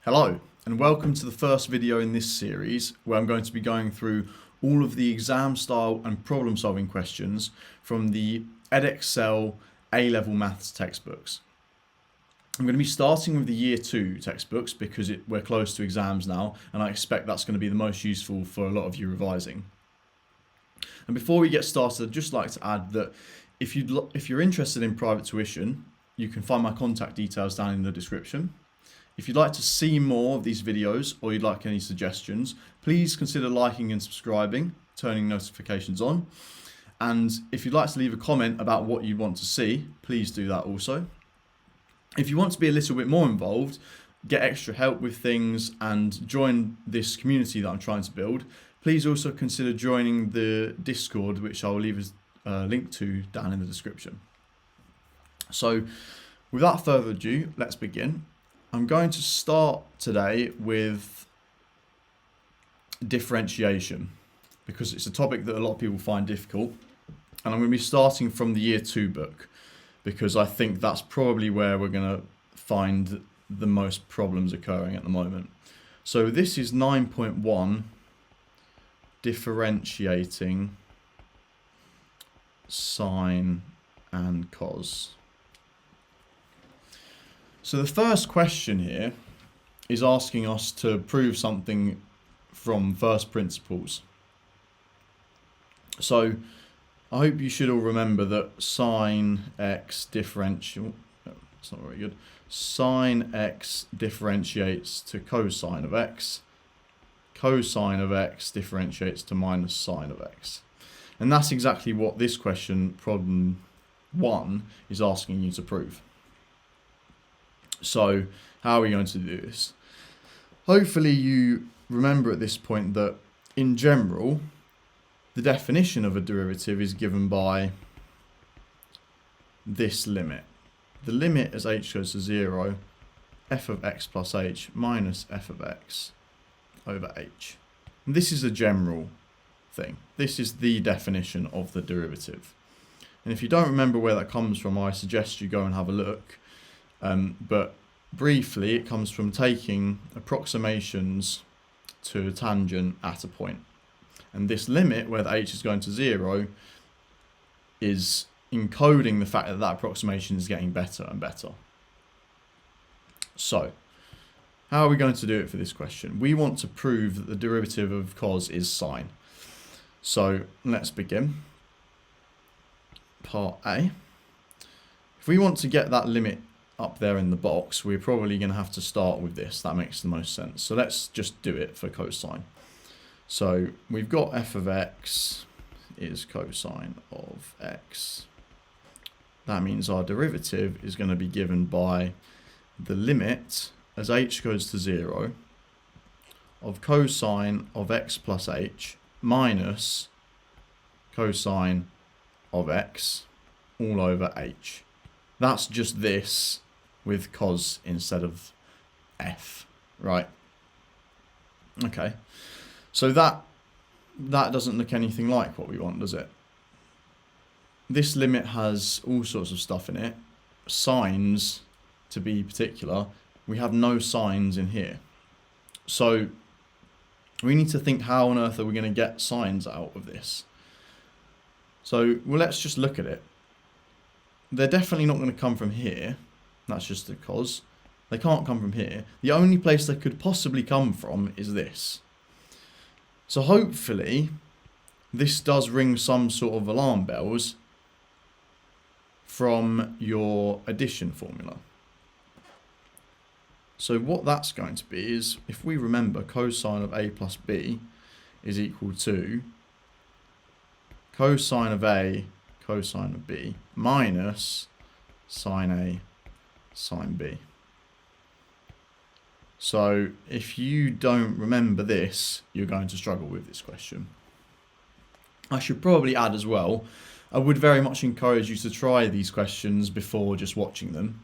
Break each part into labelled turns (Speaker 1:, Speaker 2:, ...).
Speaker 1: Hello and welcome to the first video in this series where I'm going to be going through all of the exam style and problem solving questions from the Edexcel A-level maths textbooks. I'm going to be starting with the year 2 textbooks because we're close to exams now and I expect that's going to be the most useful for a lot of you revising. And before we get started, I'd just like to add that if you're interested in private tuition, you can find my contact details down in the description. If you'd like to see more of these videos or you'd like any suggestions, please consider liking and subscribing, turning notifications on. And if you'd like to leave a comment about what you want to see, please do that also. If you want to be a little bit more involved, get extra help with things and join this community that I'm trying to build, please also consider joining the Discord, which I'll leave a link to down in the description. So without further ado, let's begin. I'm going to start today with differentiation because it's a topic that a lot of people find difficult, and I'm going to be starting from the year 2 book because I think that's probably where we're going to find the most problems occurring at the moment. So this is 9.1, differentiating sine and cos. So the first question here is asking us to prove something from first principles. So I hope you should all remember that sine x differential, it's not very good, sine x differentiates to cosine of x, cosine of x differentiates to minus sine of x. And that's exactly what this question, problem 1, is asking you to prove. So how are we going to do this? Hopefully you remember at this point that in general, the definition of a derivative is given by this limit. The limit as h goes to 0, f of x plus h minus f of x over h. And this is a general thing. This is the definition of the derivative. And if you don't remember where that comes from, I suggest you go and have a look. But briefly, it comes from taking approximations to a tangent at a point. And this limit, where the h is going to 0, is encoding the fact that that approximation is getting better and better. So, how are we going to do it for this question? We want to prove that the derivative of cos is sine. So, let's begin. Part A. If we want to get that limit up there in the box, we're probably going to have to start with this. That makes the most sense. So let's just do it for cosine. So we've got f of x is cosine of x. That means our derivative is going to be given by the limit as h goes to 0 of cosine of x plus h minus cosine of x all over h. That's just this with cos instead of f, right? Okay, so that doesn't look anything like what we want, does it? This limit has all sorts of stuff in it. Sines, to be particular, we have no sines in here. So we need to think, how on earth are we going to get sines out of this? So, well, let's just look at it. They're definitely not going to come from here. That's just the cos. They can't come from here. The only place they could possibly come from is this. So hopefully this does ring some sort of alarm bells from your addition formula. So what that's going to be is, if we remember, cosine of a plus b is equal to cosine of a cosine of b minus sine a sine b. So if you don't remember this, you're going to struggle with this question. I should probably add as well, I would very much encourage you to try these questions before just watching them,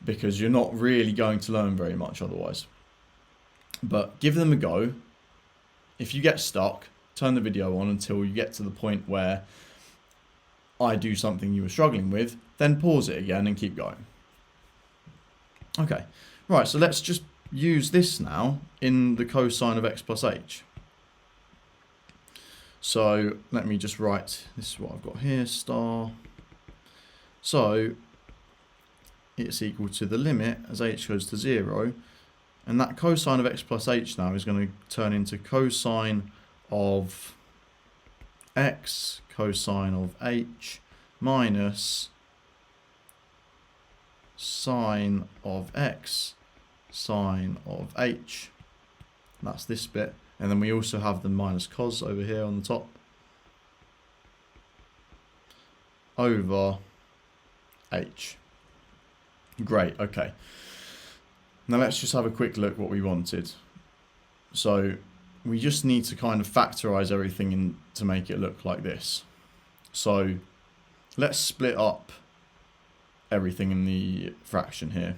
Speaker 1: because you're not really going to learn very much otherwise. But give them a go. If you get stuck, turn the video on until you get to the point where I do something you were struggling with, then pause it again and keep going. Okay, right, so let's just use this now in the cosine of x plus h. So let me just write, this is what I've got here, star. So it's equal to the limit as h goes to 0. And that cosine of x plus h now is going to turn into cosine of x cosine of h minus sine of x sine of h. That's this bit. And then we also have the minus cos over here on the top over h. Great, okay. Now let's just have a quick look what we wanted. So we just need to kind of factorize everything in to make it look like this. So let's split up everything in the fraction here.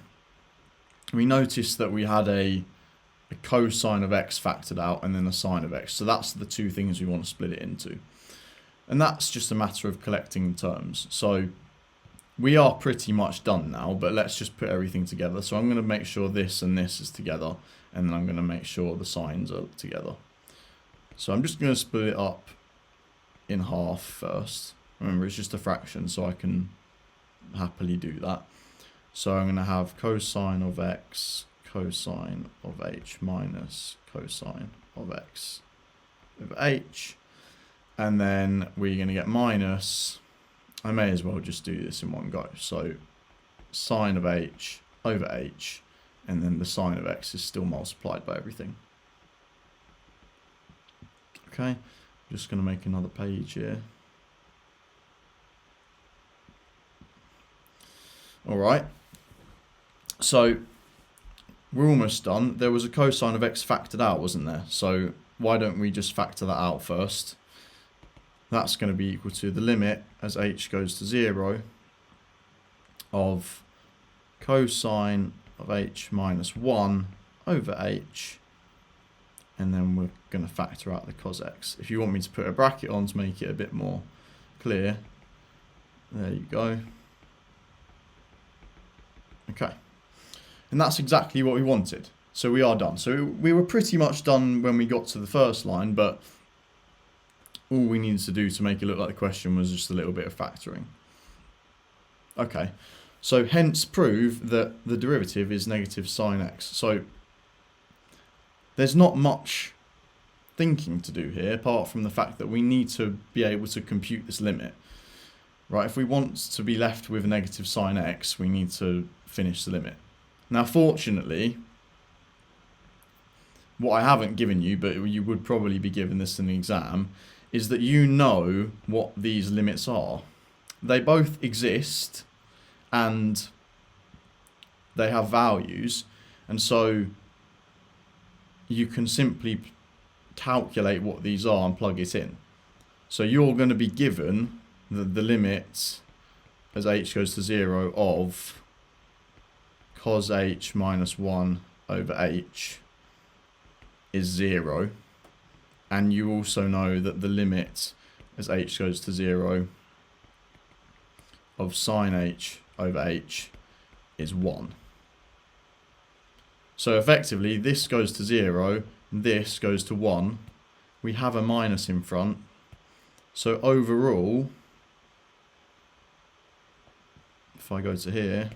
Speaker 1: We noticed that we had a cosine of x factored out and then a sine of x. So that's the two things we want to split it into. And that's just a matter of collecting the terms. So we are pretty much done now, but let's just put everything together. So I'm going to make sure this and this is together, and then I'm going to make sure the signs are together. So I'm just going to split it up in half first. Remember, it's just a fraction, so I can happily do that. So I'm going to have cosine of x cosine of h minus cosine of x over h. And then we're going to get minus, I may as well just do this in one go. So sine of h over h, and then the sine of x is still multiplied by everything. Okay, I'm just going to make another page here. Alright, so we're almost done. There was a cosine of x factored out, wasn't there? So why don't we just factor that out first? That's going to be equal to the limit as h goes to 0 of cosine of h minus 1 over h, and then we're going to factor out the cos x. If you want me to put a bracket on to make it a bit more clear, there you go. Okay, and that's exactly what we wanted. So we are done. So we were pretty much done when we got to the first line, but all we needed to do to make it look like the question was just a little bit of factoring. Okay, so hence prove that the derivative is negative sine x. So there's not much thinking to do here, apart from the fact that we need to be able to compute this limit. Right, if we want to be left with negative sine x, we need to finish the limit. Now, fortunately, what I haven't given you, but you would probably be given this in the exam, is that you know what these limits are. They both exist and they have values, and so you can simply calculate what these are and plug it in. So you're going to be given the limit as h goes to 0 of cos h minus 1 over h is 0. And you also know that the limit as h goes to 0 of sine h over h is 1. So effectively, this goes to 0, this goes to 1. We have a minus in front. So overall, if I go to here,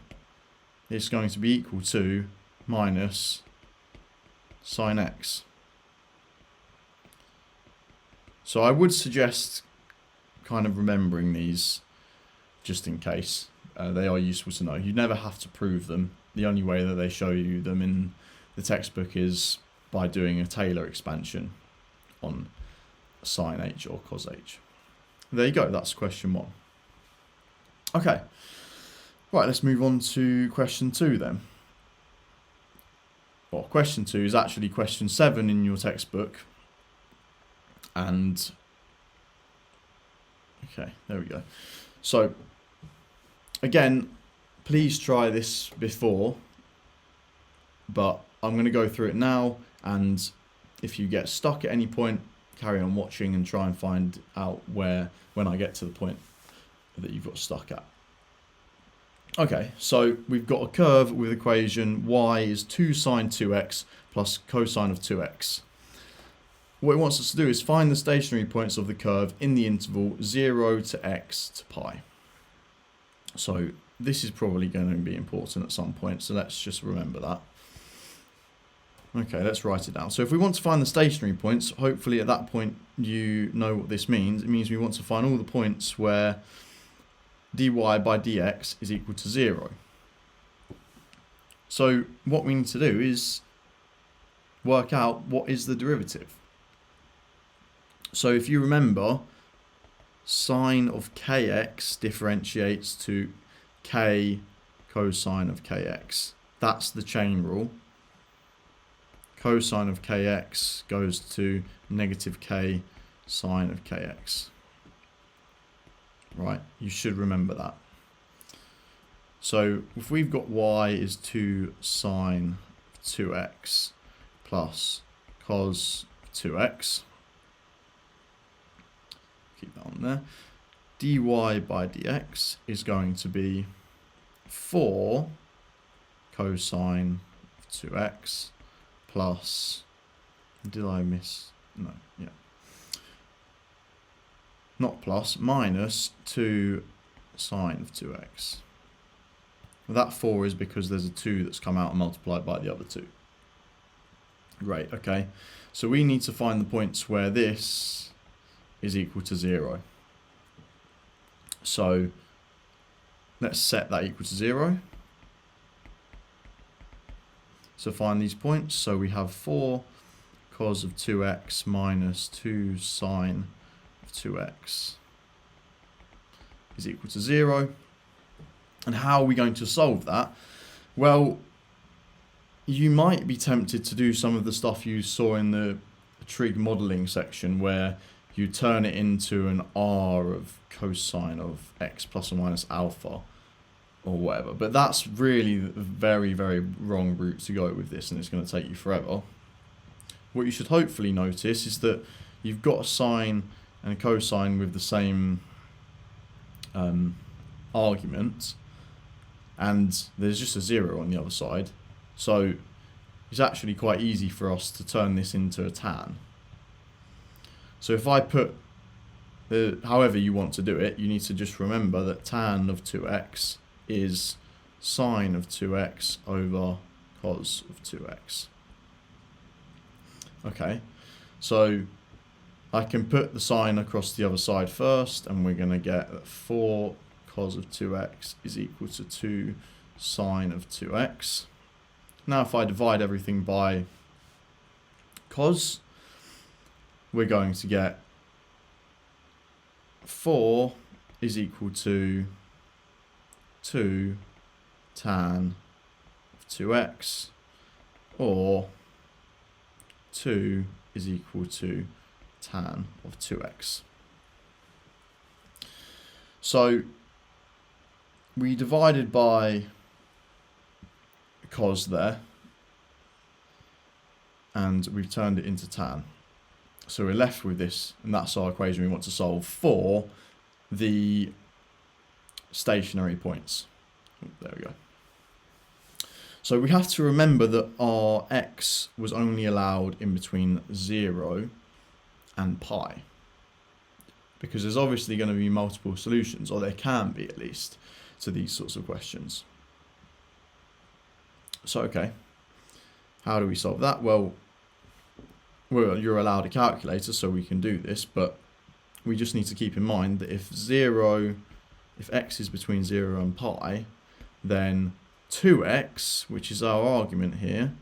Speaker 1: it's going to be equal to minus sine x. So I would suggest kind of remembering these just in case. They are useful to know. You never have to prove them. The only way that they show you them in the textbook is by doing a Taylor expansion on sine h or cos h. There you go, that's question 1. Okay, right, let's move on to question 2 then. Well, question 2 is actually question 7 in your textbook. And, okay, there we go. So, again, please try this before, but I'm going to go through it now, and if you get stuck at any point, carry on watching and try and find out when I get to the point that you've got stuck at. Okay, so we've got a curve with equation y is 2 sine 2x plus cosine of 2x. What it wants us to do is find the stationary points of the curve in the interval 0 to x to pi. So this is probably going to be important at some point, so let's just remember that. Okay, let's write it down. So if we want to find the stationary points, hopefully at that point you know what this means. It means we want to find all the points where dy by dx is equal to 0. So what we need to do is work out what is the derivative. So if you remember, sine of kx differentiates to k cosine of kx. That's the chain rule. Cosine of kx goes to negative k sine of kx. Right, you should remember that. So if we've got y is 2 sine 2x plus cos 2x, keep that on there, dy by dx is going to be 4 cosine 2x plus, did I miss? No, yeah. Not plus, minus 2 sine of 2x. Well, that 4 is because there's a 2 that's come out and multiplied by the other 2. Great, okay. So we need to find the points where this is equal to 0. So let's set that equal to 0. So find these points. So we have 4 cos of 2x minus 2 sine 2x is equal to 0. And how are we going to solve that? Well, you might be tempted to do some of the stuff you saw in the trig modelling section where you turn it into an r of cosine of x plus or minus alpha or whatever. But that's really a very, very wrong route to go with this, and it's going to take you forever. What you should hopefully notice is that you've got a sine and a cosine with the same argument, and there's just a 0 on the other side. So it's actually quite easy for us to turn this into a tan. So if I put, however you want to do it, you need to just remember that tan of 2x is sine of 2x over cos of 2x. Okay, so I can put the sine across the other side first, and we're going to get that 4 cos of 2x is equal to 2 sine of 2x. Now if I divide everything by cos, we're going to get 4 is equal to 2 tan of 2x, or 2 is equal to tan of 2x. So we divided by cos there, and we've turned it into tan. So we're left with this, and that's our equation we want to solve for the stationary points. There we go. So we have to remember that our x was only allowed in between 0 and pi, because there's obviously going to be multiple solutions, or there can be at least, to these sorts of questions. So okay, how do we solve that? Well, you're allowed a calculator, so we can do this, but we just need to keep in mind that if x is between 0 and pi, then 2x, which is our argument here,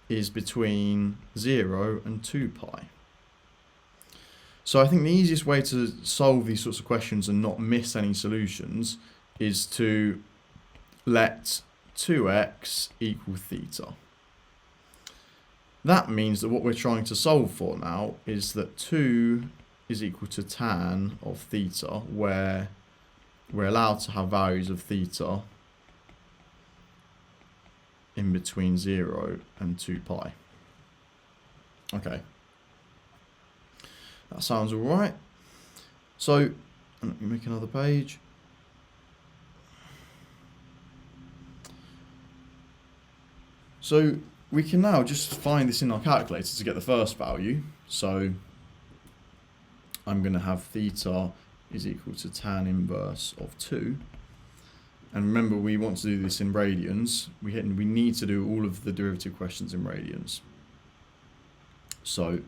Speaker 1: is between 0 and 2 pi. So I think the easiest way to solve these sorts of questions and not miss any solutions is to let 2x equal theta. That means that what we're trying to solve for now is that 2 is equal to tan of theta, where we're allowed to have values of theta in between 0 and 2 pi. Okay. That sounds all right. So let me make another page. So we can now just find this in our calculator to get the first value. So I'm going to have theta is equal to tan inverse of 2. And remember, we want to do this in radians. We need to do all of the derivative questions in radians. So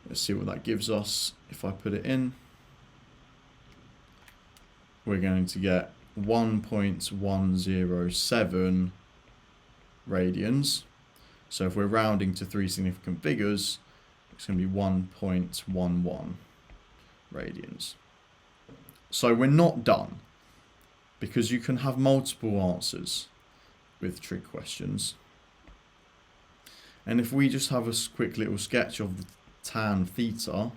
Speaker 1: let's see what that gives us. If I put it in, we're going to get 1.107 radians. So if we're rounding to 3 significant figures, it's going to be 1.11 radians. So we're not done, because you can have multiple answers with trig questions. And if we just have a quick little sketch of the tan theta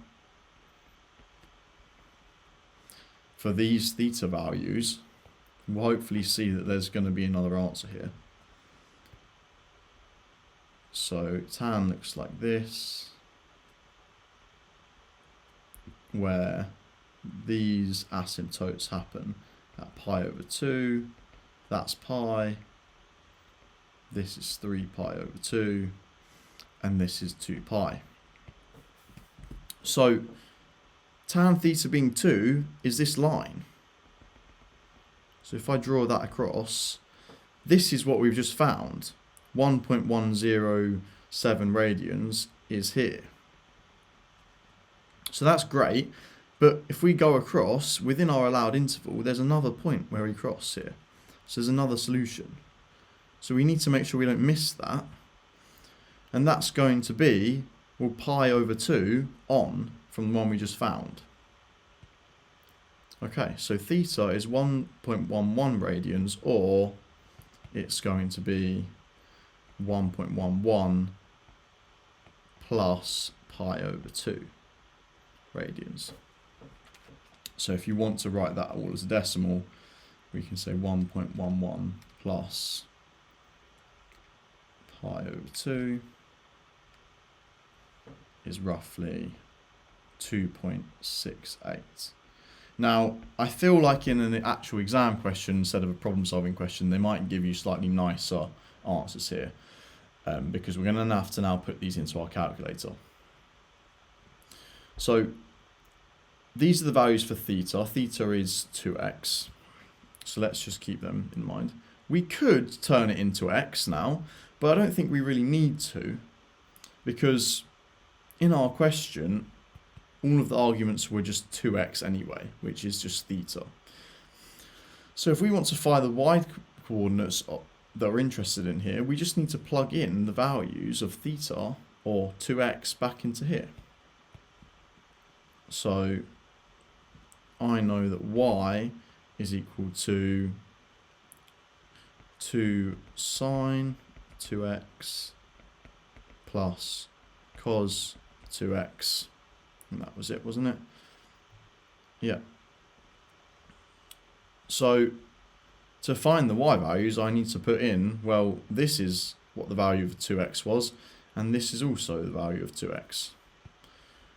Speaker 1: for these theta values, we'll hopefully see that there's going to be another answer here. So tan looks like this, where these asymptotes happen at pi over 2, that's pi, this is 3 pi over 2, and this is 2 pi. So tan theta being 2 is this line. So if I draw that across, this is what we've just found. 1.107 radians is here. So that's great, but if we go across within our allowed interval, there's another point where we cross here. So there's another solution. So we need to make sure we don't miss that. And that's going to be, well, pi over 2 on from the one we just found. Okay, so theta is 1.11 radians, or it's going to be 1.11 plus pi over 2 radians. So if you want to write that all as a decimal, we can say 1.11 plus pi over 2 is roughly 2.68. Now, I feel like in an actual exam question, instead of a problem-solving question, they might give you slightly nicer answers here, because we're going to have to now put these into our calculator. So these are the values for theta. Theta is 2x. So let's just keep them in mind. We could turn it into x now, but I don't think we really need to, because in our question, all of the arguments were just 2x anyway, which is just theta. So if we want to find the y coordinates that we're interested in here, we just need to plug in the values of theta, or 2x, back into here. So I know that y is equal to 2 sine 2x plus cos 2x. And that was it, wasn't it? Yeah. So to find the y values, I need to put in, well, this is what the value of 2x was, and this is also the value of 2x.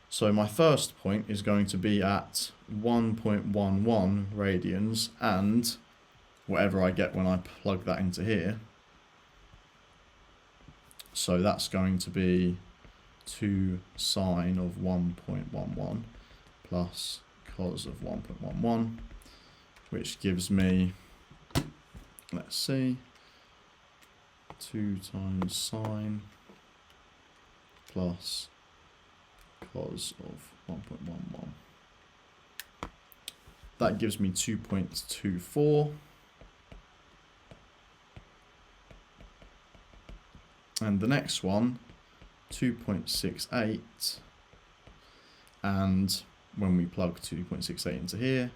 Speaker 1: So my first point is going to be at 1.11 radians, and whatever I get when I plug that into here. So that's going to be 2 sine of 1.11 plus cos of 1.11, which gives me, let's see, 2 times sine plus cos of 1.11. That gives me 2.24. And the next one, 2.68, and when we plug 2.68 into here,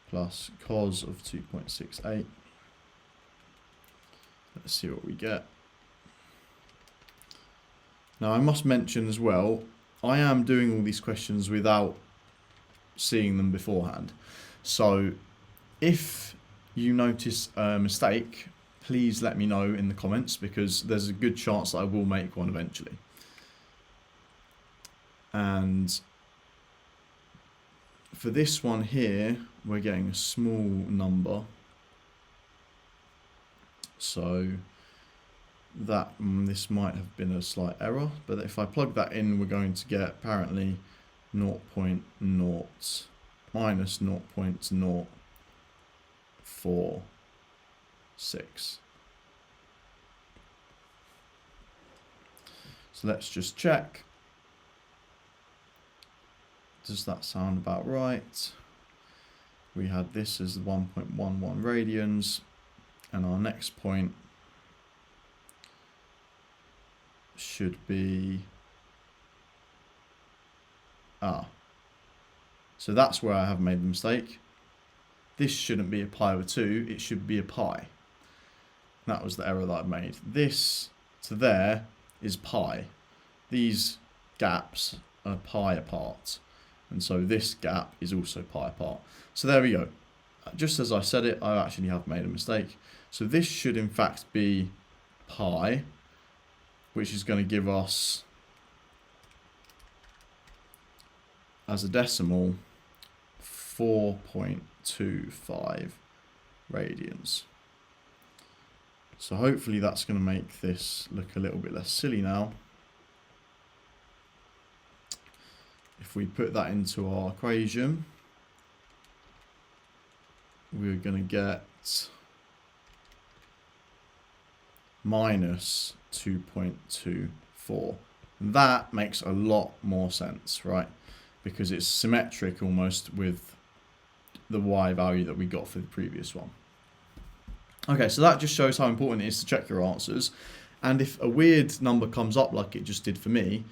Speaker 1: plus cos of 2.68, let's see what we get. Now I must mention as well, I am doing all these questions without seeing them beforehand. So if you notice a mistake, please let me know in the comments, because there's a good chance that I will make one eventually. And for this one here, we're getting a small number. So that this might have been a slight error, but if I plug that in, we're going to get apparently 0.0 minus 0.046. So let's just check. Does that sound about right? We had this as 1.11 radians, and our next point should be so that's where I have made the mistake. This shouldn't be a pi over 2, it should be a pi. That was the error that I made. This to there is pi. These gaps are pi apart, and so this gap is also pi apart. So there we go. Just as I said it, I actually have made a mistake. So this should in fact be pi, which is going to give us, as a decimal, 4.25 radians. So hopefully that's going to make this look a little bit less silly now. If we put that into our equation, we're going to get minus 2.24. That makes a lot more sense, right? Because it's symmetric almost with the y value that we got for the previous one. Okay, so that just shows how important it is to check your answers. And if a weird number comes up like it just did for me,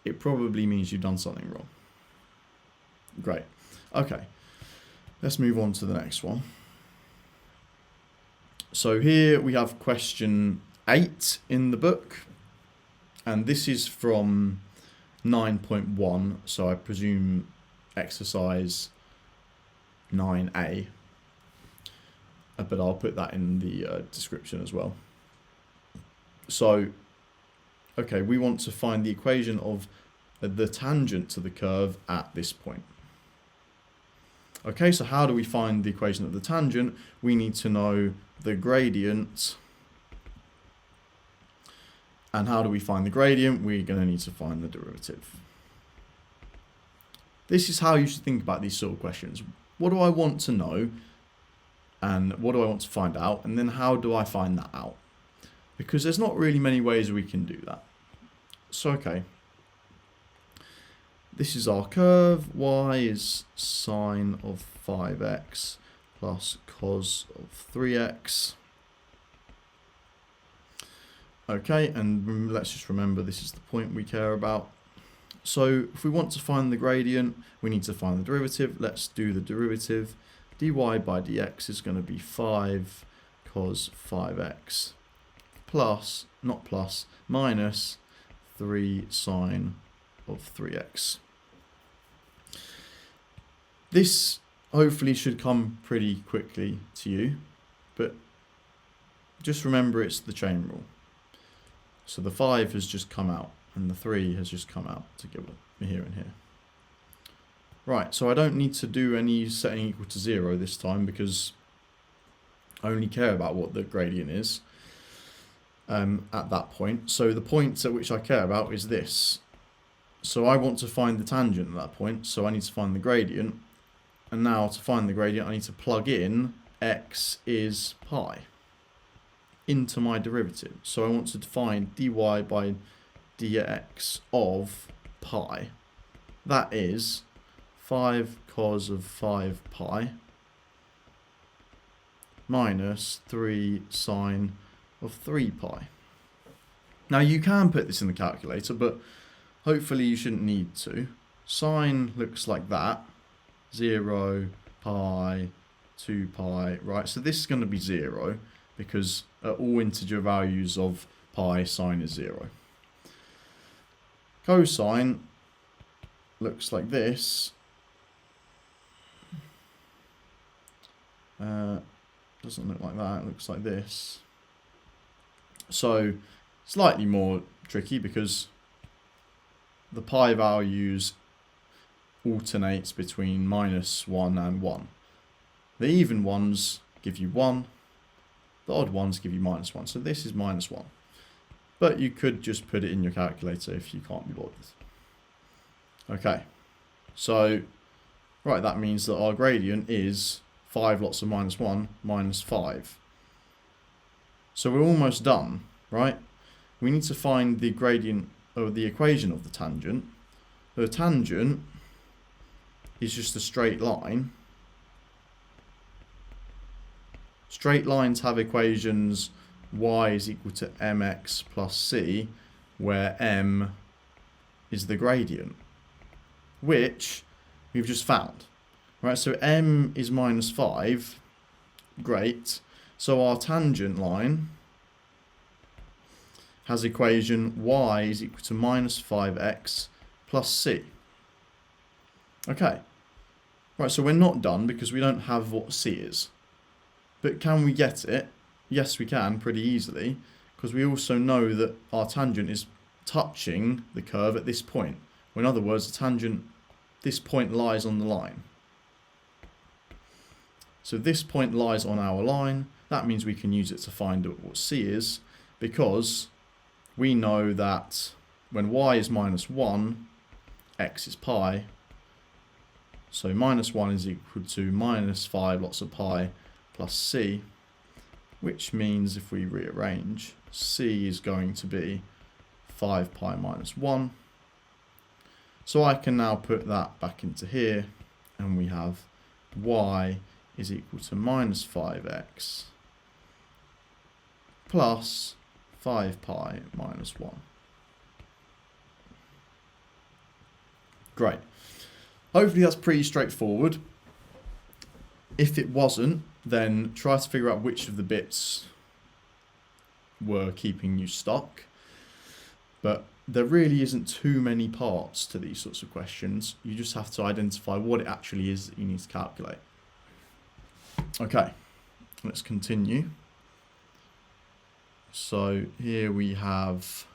Speaker 1: it probably means you've done something wrong. Great. Okay, let's move on to the next one. So here we have question 8 in the book, and this is from 9.1, so I presume exercise 9A, but I'll put that in the description as well. So, okay, we want to find the equation of the tangent to the curve at this point. Okay, so how do we find the equation of the tangent? We need to know the gradient. And how do we find the gradient? We're going to need to find the derivative. This is how you should think about these sort of questions. What do I want to know? And what do I want to find out? And then how do I find that out? Because there's not really many ways we can do that. So, okay. This is our curve. Y is sine of 5x plus cos of 3x. Okay, and let's just remember this is the point we care about. So if we want to find the gradient, we need to find the derivative. Let's do the derivative. dy by dx is going to be 5 cos 5x plus, not plus, minus 3 sine of 3x. This hopefully should come pretty quickly to you, but just remember it's the chain rule. So the 5 has just come out, and the 3 has just come out together, here and here. Right, so I don't need to do any setting equal to 0 this time, because I only care about what the gradient is at that point. So the point at which I care about is this. So I want to find the tangent at that point, so I need to find the gradient. And now to find the gradient, I need to plug in x is pi into my derivative. So I want to find dy by dx of pi. That is 5 cos of 5 pi minus 3 sine of 3 pi. Now you can put this in the calculator, but hopefully you shouldn't need to. Sine looks like that. 0, pi, 2 pi, right? So this is going to be 0 because at all integer values of pi, sine is 0. Cosine looks like this. Doesn't look like that, it looks like this. So slightly more tricky because the pi values alternates between -1 and 1. The even ones give you 1, The odd ones give you -1. So this is -1. But you could just put it in your calculator if you can't be bothered. Okay. So, right, that means that our gradient is 5 lots of -1 minus 5. So we're almost done, right? We need to find the gradient or the equation of the tangent. The tangent is just a straight line. Straight lines have equations y is equal to mx plus c, where m is the gradient, which we've just found. Right, so m is -5, great. So our tangent line has equation y is equal to -5x plus c. Okay, right, so we're not done because we don't have what c is. But can we get it? Yes, we can pretty easily, because we also know that our tangent is touching the curve at this point. Or in other words, the tangent, this point lies on the line. So this point lies on our line. That means we can use it to find out what c is, because we know that when y is -1, x is pi. So -1 is equal to -5 lots of pi plus c, which means if we rearrange, c is going to be 5 pi minus 1. So I can now put that back into here, and we have y is equal to -5x plus 5 pi minus 1. Great. Hopefully that's pretty straightforward. If it wasn't, then try to figure out which of the bits were keeping you stuck. But there really isn't too many parts to these sorts of questions. You just have to identify what it actually is that you need to calculate. Okay, let's continue. So here we have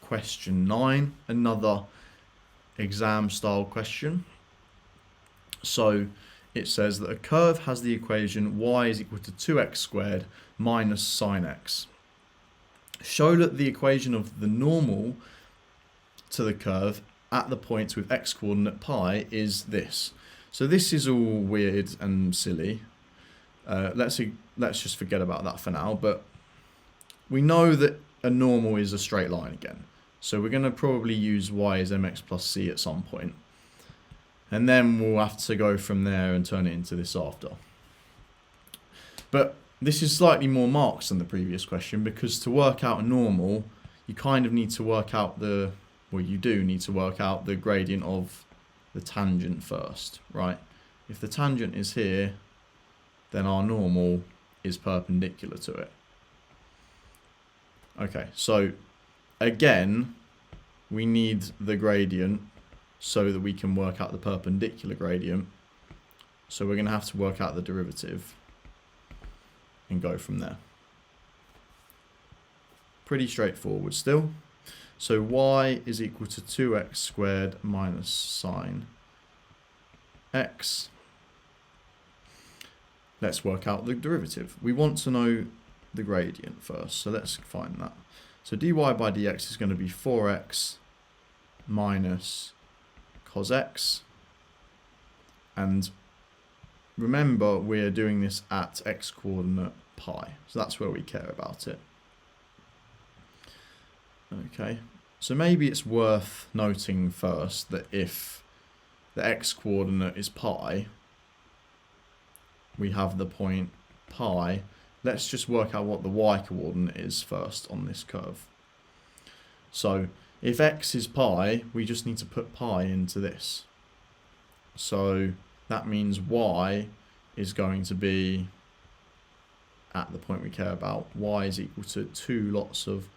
Speaker 1: question 9, another exam style question. So it says that a curve has the equation y is equal to 2x squared minus sine x. Show that the equation of the normal to the curve at the points with x coordinate pi is this. So this is all weird and silly. Let's just forget about that for now. But we know that a normal is a straight line again. So we're going to probably use y as mx plus c at some point. And then we'll have to go from there and turn it into this after. But this is slightly more marks than the previous question, because to work out a normal, you kind of need to work out the, well, you do need to work out the gradient of the tangent first, right? If the tangent is here, then our normal is perpendicular to it. Okay, so again, we need the gradient so that we can work out the perpendicular gradient. So we're going to have to work out the derivative and go from there. Pretty straightforward still. So y is equal to 2x squared minus sine x. Let's work out the derivative. We want to know the gradient first, so let's find that. So dy by dx is going to be 4x minus cos x. And remember, we're doing this at x coordinate pi, so that's where we care about it. Okay, so maybe it's worth noting first that if the x coordinate is pi, we have the point pi. Let's just work out what the y coordinate is first on this curve. So if x is pi, we just need to put pi into this. So that means y is going to be, at the point we care about, y is equal to 2 lots of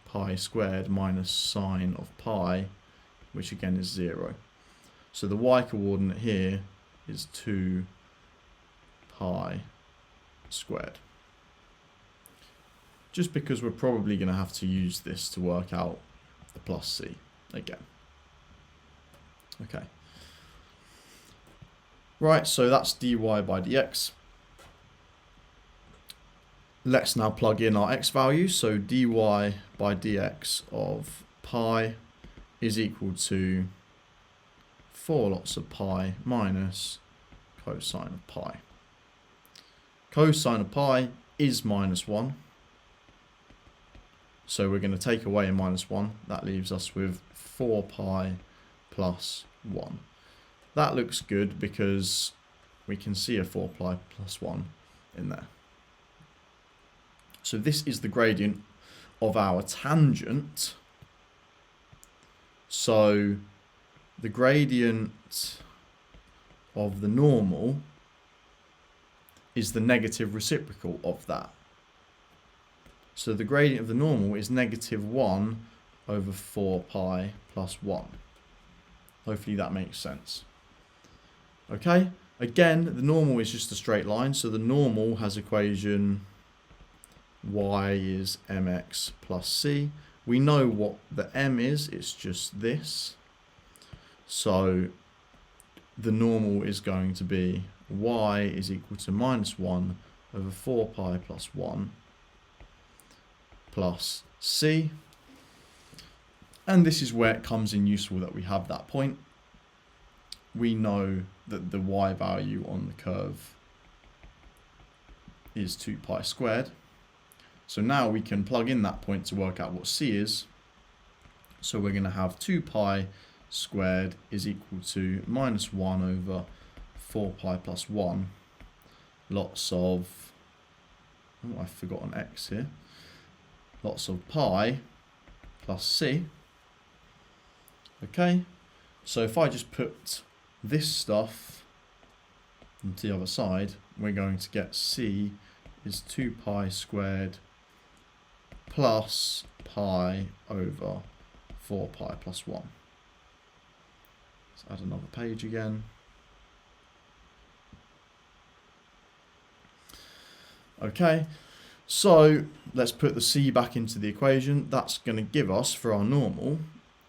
Speaker 1: pi squared minus sine of pi, which again is 0. So the y coordinate here is 2 pi squared. Just because we're probably going to have to use this to work out the plus c again. Okay. Right, so that's dy by dx. let's now plug in our x values. So dy by dx of pi is equal to 4 lots of pi minus cosine of pi. Cosine of pi is minus 1. So we're going to take away a minus 1. That leaves us with 4 pi plus 1. That looks good because we can see a 4 pi plus 1 in there. So this is the gradient of our tangent. So the gradient of the normal is the negative reciprocal of that. So the gradient of the normal is negative 1 over 4 pi plus 1. Hopefully that makes sense. Okay, again, the normal is just a straight line. So the normal has equation y is mx plus c. We know what the m is, it's just this. So the normal is going to be y is equal to minus 1 over 4 pi plus 1 plus c. And this is where it comes in useful that we have that point. We know that the y value on the curve is 2 pi squared. So now we can plug in that point to work out what c is. So we're going to have 2 pi squared is equal to minus 1 over 4 pi plus 1. Lots of, oh, I've forgotten x here. Lots of pi plus c. Okay, so if I just put this stuff onto the other side, we're going to get c is 2 pi squared plus pi over 4 pi plus 1. Let's add another page again. Okay, so let's put the c back into the equation. That's going to give us, for our normal,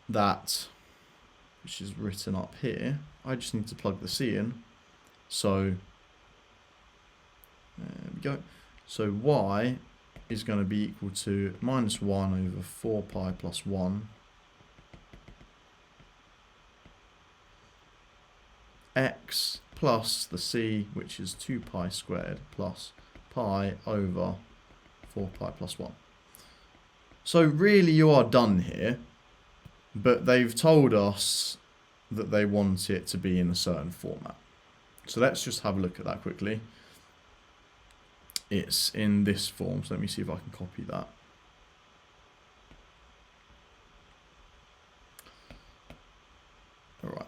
Speaker 1: that, which is written up here. I just need to plug the c in. So, there we go. So y is going to be equal to minus 1 over 4 pi plus 1 x plus the c, which is 2 pi squared plus pi over 4 pi plus 1. So really you are done here, but they've told us that they want it to be in a certain format. So let's just have a look at that quickly. It's in this form, so let me see if I can copy that. Alright,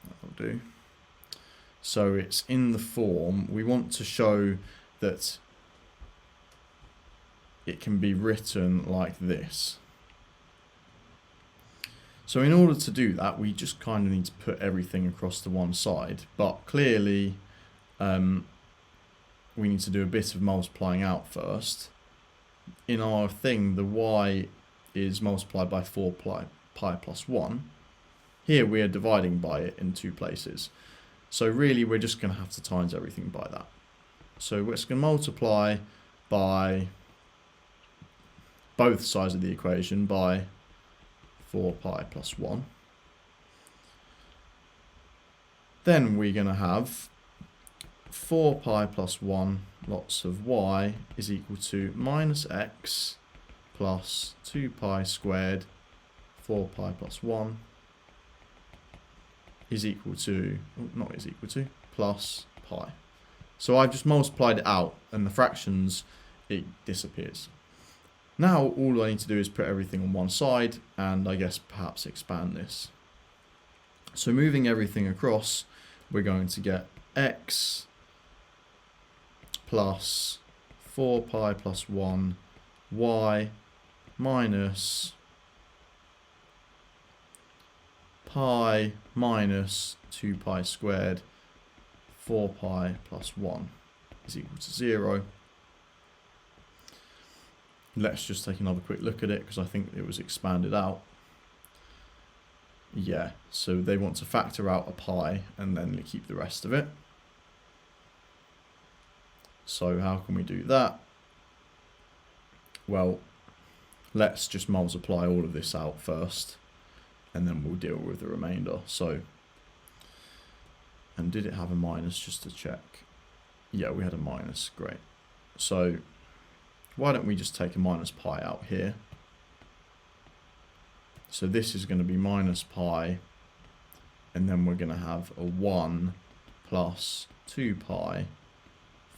Speaker 1: that'll do. So it's in the form, we want to show that it can be written like this. So in order to do that, we just kind of need to put everything across to one side, but clearly we need to do a bit of multiplying out first. In our thing, the y is multiplied by 4 pi plus 1. Here we are dividing by it in two places. So really we're just going to have to times everything by that. So we're just going to multiply by both sides of the equation by 4 pi plus 1. Then we're going to have 4 pi plus 1 lots of y is equal to minus x plus 2 pi squared 4 pi plus 1 is equal to, not is equal to, plus pi. So I've just multiplied it out and the fractions, it disappears. Now all I need to do is put everything on one side and I guess perhaps expand this. So moving everything across, we're going to get x plus 4 pi plus 1 y minus pi minus 2 pi squared 4 pi plus 1 is equal to 0. Let's just take another quick look at it because I think it was expanded out. Yeah, so they want to factor out a pi and then keep the rest of it. So how can we do that? Well, let's just multiply all of this out first, and then we'll deal with the remainder. So, and did it have a minus, just to check? Yeah, we had a minus, great. So why don't we just take a minus pi out here? So this is going to be minus pi, and then we're going to have a 1 plus 2 pi,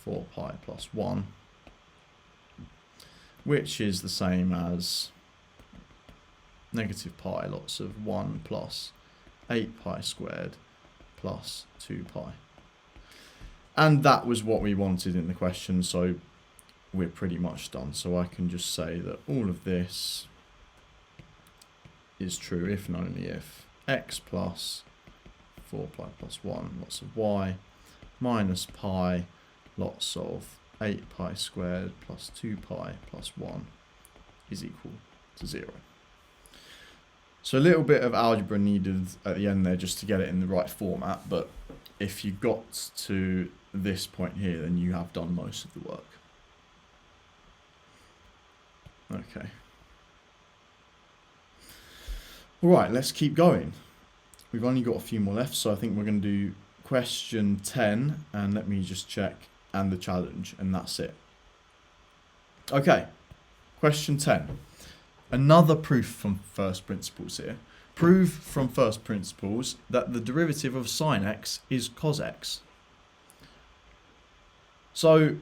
Speaker 1: 4 pi plus 1, which is the same as negative pi lots of 1 plus 8 pi squared plus 2 pi. And that was what we wanted in the question, so we're pretty much done. So I can just say that all of this is true if and only if x plus 4 pi plus 1 lots of y minus pi lots of 8 pi squared plus 2 pi plus 1 is equal to 0. So a little bit of algebra needed at the end there just to get it in the right format, but if you got to this point here, then you have done most of the work. Okay. All right, let's keep going. We've only got a few more left, so I think we're going to do question 10, and let me just check, and the challenge, and that's it. Okay, question 10. Another proof from first principles here. Prove from first principles that the derivative of sine x is cos x. So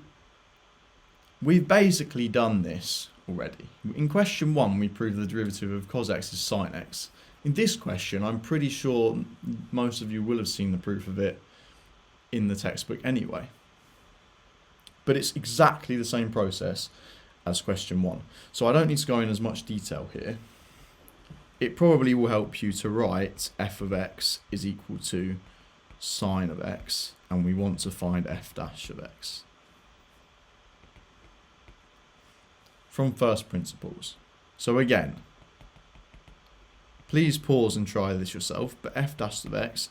Speaker 1: we've basically done this already. In question 1, we proved the derivative of cos x is sine x. In this question, I'm pretty sure most of you will have seen the proof of it in the textbook anyway. But it's exactly the same process as question 1. So I don't need to go in as much detail here. It probably will help you to write f of x is equal to sine of x, and we want to find f dash of x. From first principles. So again, please pause and try this yourself, but f dash of x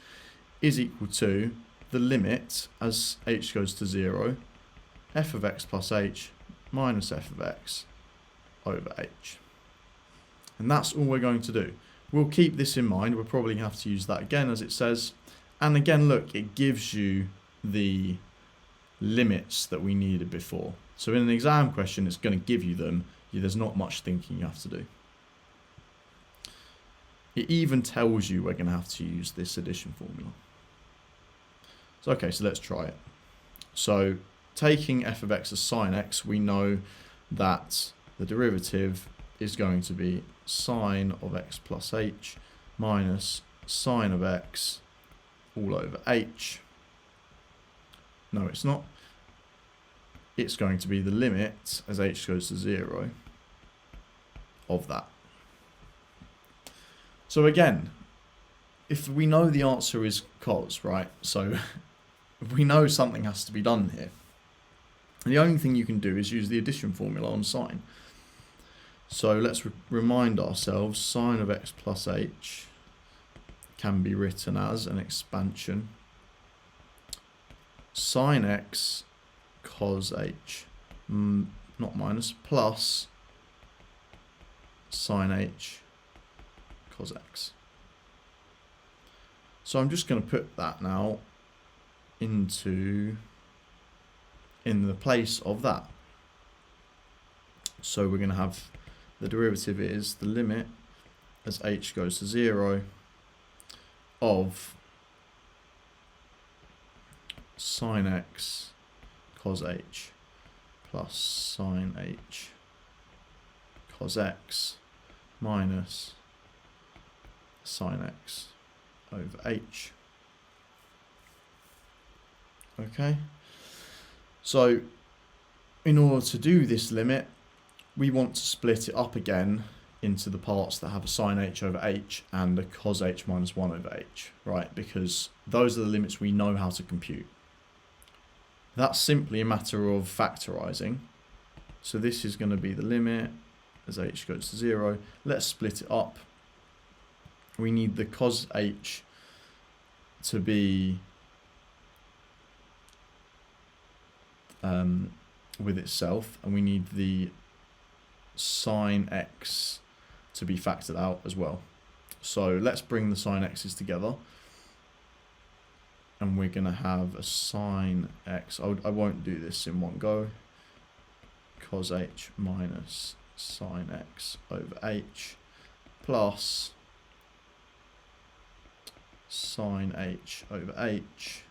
Speaker 1: is equal to the limit as h goes to 0, f of x plus h minus f of x over h. And that's all we're going to do. We'll keep this in mind. We'll probably have to use that again as it says. And again, look, it gives you the limits that we needed before. So in an exam question, it's going to give you them. There's not much thinking you have to do. It even tells you we're going to have to use this addition formula. So okay, so let's try it. So taking f of x as sine x, we know that the derivative is going to be sine of x plus h minus sine of x all over h. No, it's not. It's going to be the limit as h goes to 0 of that. So again, if we know the answer is cos, right? So we know something has to be done here. The only thing you can do is use the addition formula on sine. So let's remind ourselves, sine of x plus h can be written as an expansion sine x cos h, not minus, plus sine h cos x. So I'm just going to put that now in the place of that. So we're going to have the derivative is the limit as h goes to 0 of sine x cos h plus sine h cos x minus sine x over h. Okay, so in order to do this limit, we want to split it up again into the parts that have a sine h over h and a cos h minus 1 over h, right? Because those are the limits we know how to compute. That's simply a matter of factorising. So this is going to be the limit as h goes to 0. Let's split it up. We need the cos h to be with itself, and we need the sine x to be factored out as well. So let's bring the sine x's together, and we're going to have a sine x. I won't do this in one go. Cos h minus sine x over h plus sine h over h,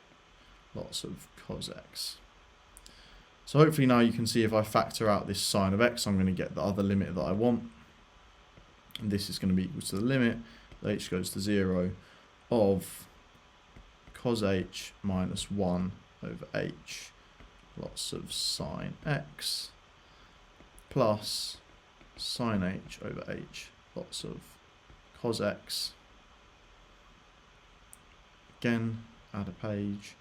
Speaker 1: lots of cos x. So hopefully now you can see if I factor out this sine of x, I'm going to get the other limit that I want. And this is going to be equal to the limit, h goes to 0, of cos h minus 1 over h, lots of sine x, plus sine h over h, lots of cos x. Again, add a page.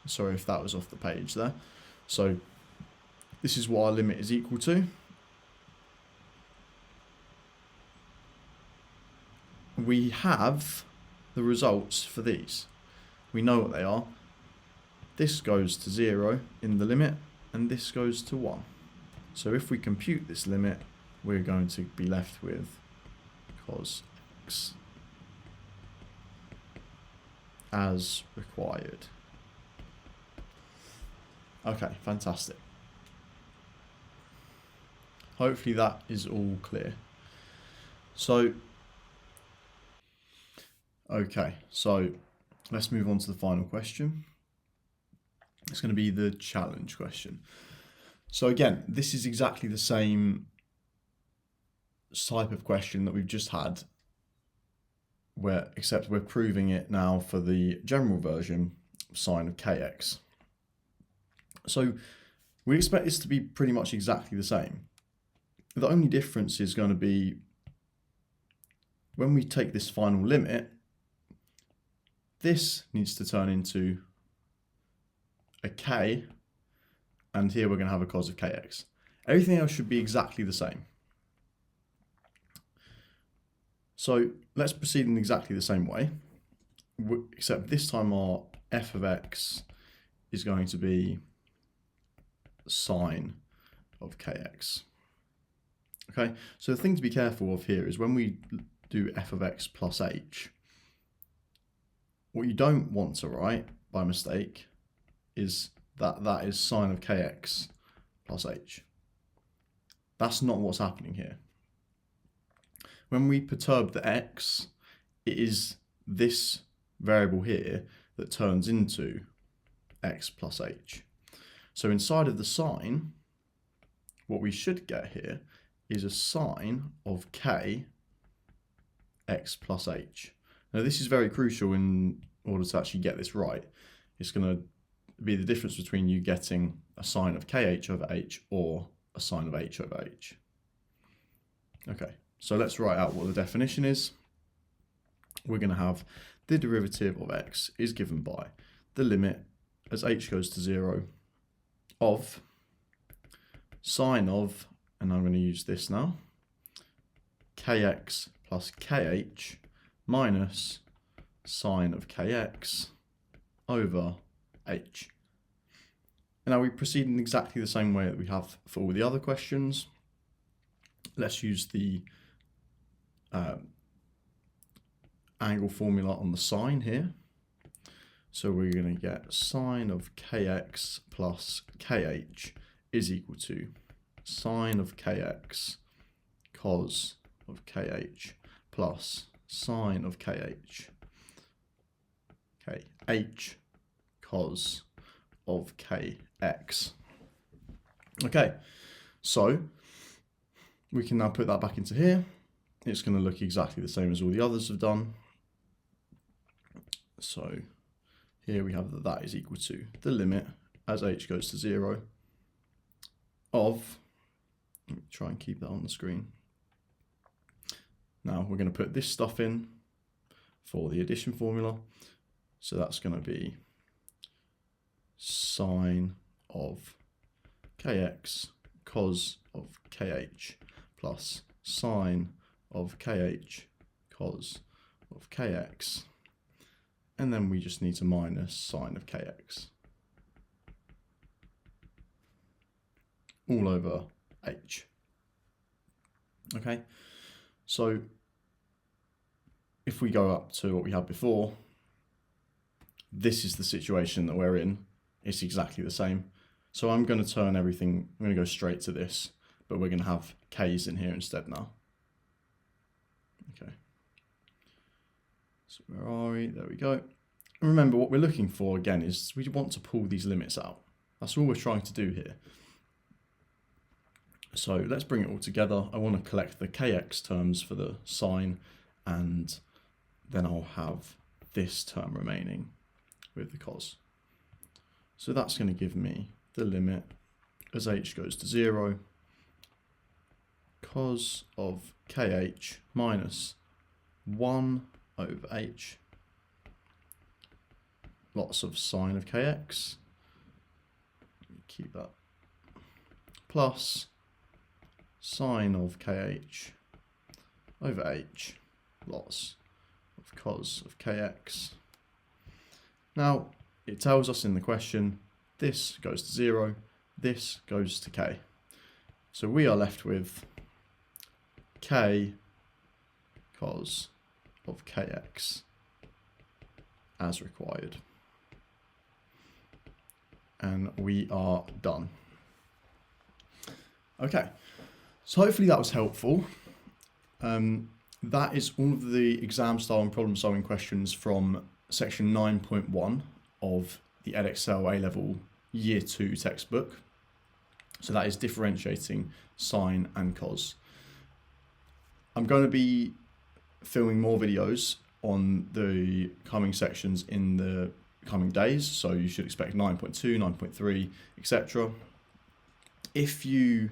Speaker 1: Sorry if that was off the page there. So this is what our limit is equal to. We have the results for these. We know what they are. This goes to 0 in the limit, and this goes to 1. So if we compute this limit, we're going to be left with cos x as required. Okay, fantastic. Hopefully that is all clear. So, okay, so let's move on to the final question. It's going to be the challenge question. So again, this is exactly the same type of question that we've just had, except we're proving it now for the general version sine of kx. So we expect this to be pretty much exactly the same. The only difference is going to be when we take this final limit, this needs to turn into a k, and here we're going to have a cos of kx. Everything else should be exactly the same. So let's proceed in exactly the same way, except this time our f of x is going to be sine of kx. Okay, so the thing to be careful of here is when we do f of x plus h, what you don't want to write by mistake is that is sine of kx plus h. That's not what's happening here. When we perturb the x, it is this variable here that turns into x plus h. So inside of the sine, what we should get here is a sine of k x plus h. Now this is very crucial in order to actually get this right. It's going to be the difference between you getting a sine of kh over h or a sine of h over h. Okay, so let's write out what the definition is. We're going to have the derivative of x is given by the limit as h goes to 0 of sine of, and I'm going to use this now, kx plus kh minus sine of kx over h. And now we proceed in exactly the same way that we have for all the other questions. Let's use the angle formula on the sine here. So we're going to get sine of kx plus kh is equal to sine of kx cos of kh plus sine of kh cos of kx. Okay, so we can now put that back into here. It's going to look exactly the same as all the others have done. So here we have that is equal to the limit as h goes to 0 of, let me try and keep that on the screen. Now we're going to put this stuff in for the addition formula. So that's going to be sine of kx cos of kh plus sine of kh cos of kx. and then we just need to minus sine of kx all over h. Okay, so if we go up to what we had before, this is the situation that we're in. It's exactly the same. So I'm going to turn everything, I'm going to go straight to this, but we're going to have k's in here instead now. Okay. So where are we? There we go. And remember, what we're looking for again is we want to pull these limits out. That's all we're trying to do here. So let's bring it all together. I want to collect the kx terms for the sine, and then I'll have this term remaining with the cos. So that's going to give me the limit as h goes to 0, cos of kh minus 1 over h, lots of sine of kx, keep that, plus sine of kh over h, lots of cos of kx. Now, it tells us in the question, this goes to 0, this goes to k. So we are left with k cos of kx as required. And we are done. Okay, so hopefully that was helpful. That is all of the exam style and problem solving questions from section 9.1 of the Edexcel A-level Year 2 textbook. So that is differentiating sine and cos. I'm going to be filming more videos on the coming sections in the coming days, so you should expect 9.2, 9.3, etc. If you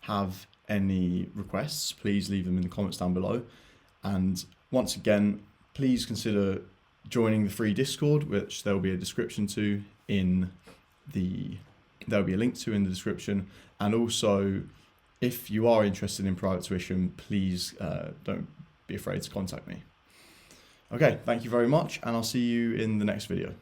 Speaker 1: have any requests, please leave them in the comments down below. And once again, please consider joining the free Discord, which there will be a description to in the, there will be a link to in the description. And also, if you are interested in private tuition, please don't be afraid to contact me. Okay, thank you very much, and I'll see you in the next video.